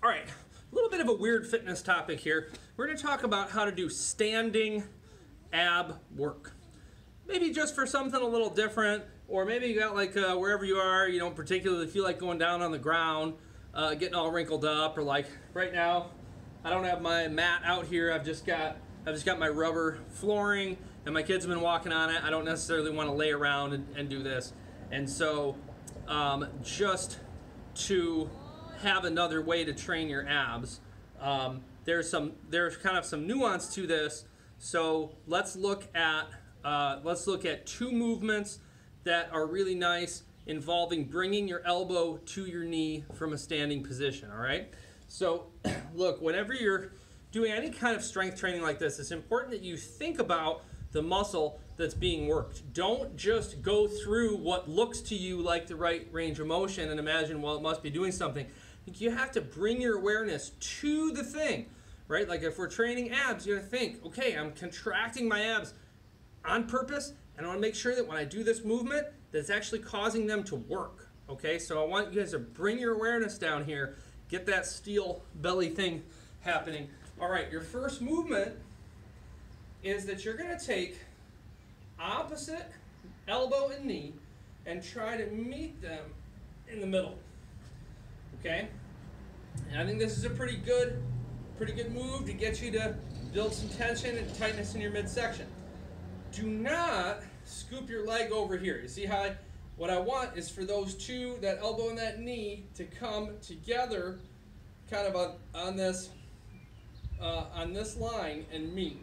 All right, a little bit of a weird fitness topic here. We're going to talk about how to do standing ab work. Maybe just for something a little different, or maybe you got like wherever you are, you don't particularly feel like going down on the ground, getting all wrinkled up, or like right now, I don't have my mat out here. I've just got my rubber flooring, and my kids have been walking on it. I don't necessarily want to lay around and do this, and so just to have another way to train your abs. There's kind of some nuance to this. So let's look at two movements that are really nice, involving bringing your elbow to your knee from a standing position. All right. So look, whenever you're doing any kind of strength training like this, it's important that you think about the muscle that's being worked. Don't just go through what looks to you like the right range of motion and imagine, well, it must be doing something. You have to bring your awareness to the thing, right? Like if we're training abs, you have to think, okay, I'm contracting my abs on purpose, and I want to make sure that when I do this movement, that it's actually causing them to work, okay? So I want you guys to bring your awareness down here, get that steel belly thing happening. All right, your first movement is that you're going to take opposite elbow and knee and try to meet them in the middle. Okay, and I think this is a pretty good move to get you to build some tension and tightness in your midsection. Do not scoop your leg over here. You see how what I want is for those two, that elbow and that knee, to come together, kind of on this line and meet.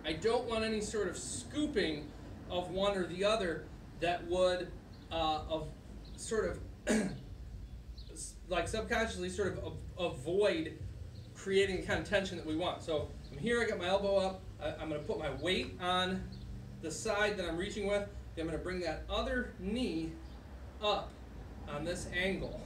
I don't want any sort of scooping of one or the other that would like subconsciously sort of avoid creating the kind of tension that we want. So I'm here, I got my elbow up, I'm going to put my weight on the side that I'm reaching with, then I'm going to bring that other knee up on this angle.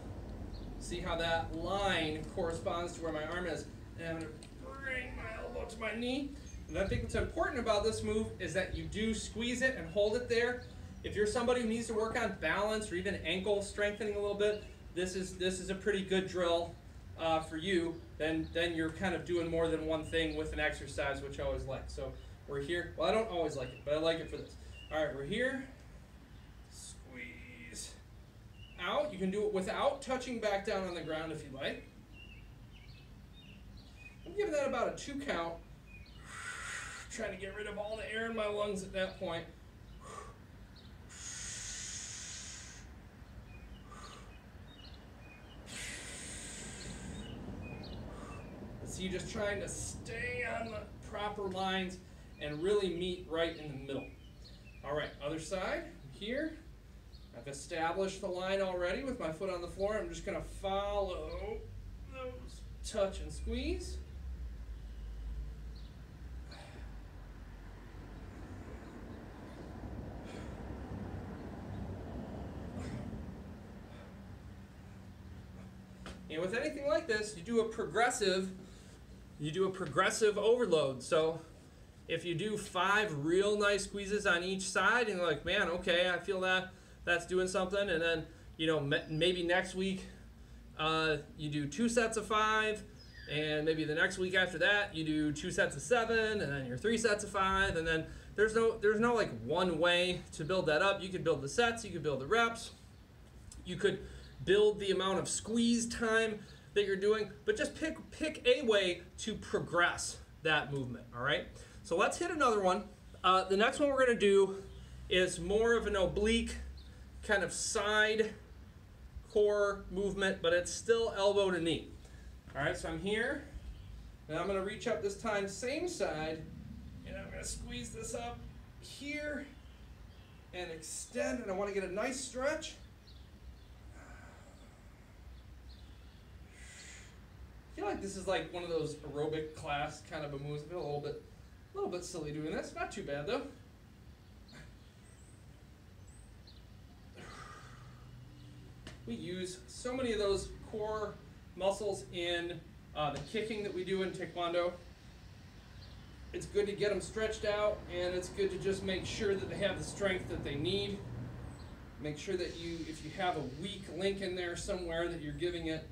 See how that line corresponds to where my arm is, and I'm going to bring my elbow to my knee. And I think what's important about this move is that you do squeeze it and hold it there. If you're somebody who needs to work on balance or even ankle strengthening a little bit, this is a pretty good drill for you. Then you're kind of doing more than one thing with an exercise, which I always like. So we're here. Well, I don't always like it, but I like it for this. All right, we're here. Squeeze out. You can do it without touching back down on the ground if you like. I'm giving that about a 2 count. Trying to get rid of all the air in my lungs at that point. So you're just trying to stay on the proper lines and really meet right in the middle. All right, other side, here. I've established the line already with my foot on the floor. I'm just going to follow those touch and squeeze. And with anything like this, you do a progressive overload. So if you do 5 real nice squeezes on each side, and you're like, man, okay, I feel that's doing something, and then maybe next week you do 2 sets of 5, and maybe the next week after that you do 2 sets of 7, and then your 3 sets of 5, and then there's no like one way to build that up. You could build the sets, you could build the reps, you could build the amount of squeeze time that you're doing, but just pick a way to progress that movement. All right, so let's hit another one. The next one we're going to do is more of an oblique kind of side core movement, but it's still elbow to knee. All right, so I'm here, and I'm going to reach up this time, same side, and I'm going to squeeze this up here and extend, and I want to get a nice stretch. I feel like this is like one of those aerobic class kind of a moves. I feel a little bit silly doing this. Not too bad though. We use so many of those core muscles in the kicking that we do in Taekwondo. It's good to get them stretched out, and it's good to just make sure that they have the strength that they need. Make sure that if you have a weak link in there somewhere, that you're giving it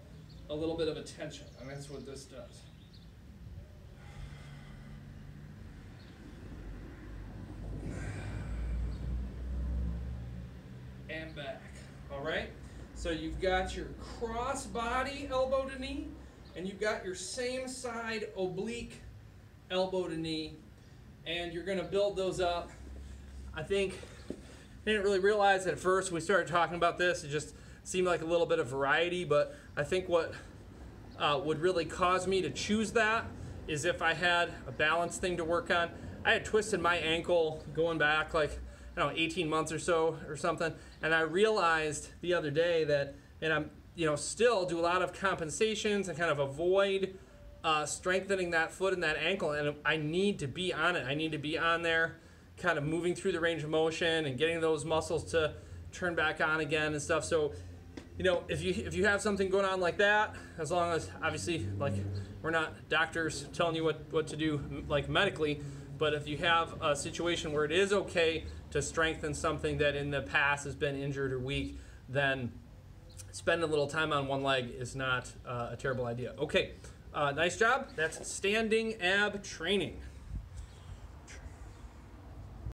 a little bit of attention, and that's what this does. And back. All right? So you've got your cross body elbow to knee, and you've got your same side oblique elbow to knee, and you're going to build those up. I think I didn't really realize at first we started talking about this, it just seemed like a little bit of variety, but I think what would really cause me to choose that is if I had a balance thing to work on. I had twisted my ankle going back like, I don't know, 18 months or so or something, and I realized the other day that, and I'm, still do a lot of compensations and kind of avoid strengthening that foot and that ankle, and I need to be on it. I need to be on there, kind of moving through the range of motion and getting those muscles to turn back on again and stuff. So, if you have something going on like that, as long as, obviously, like, we're not doctors telling you what to do, like, medically, but if you have a situation where it is okay to strengthen something that in the past has been injured or weak, then spending a little time on one leg is not a terrible idea. Okay, nice job. That's standing ab training.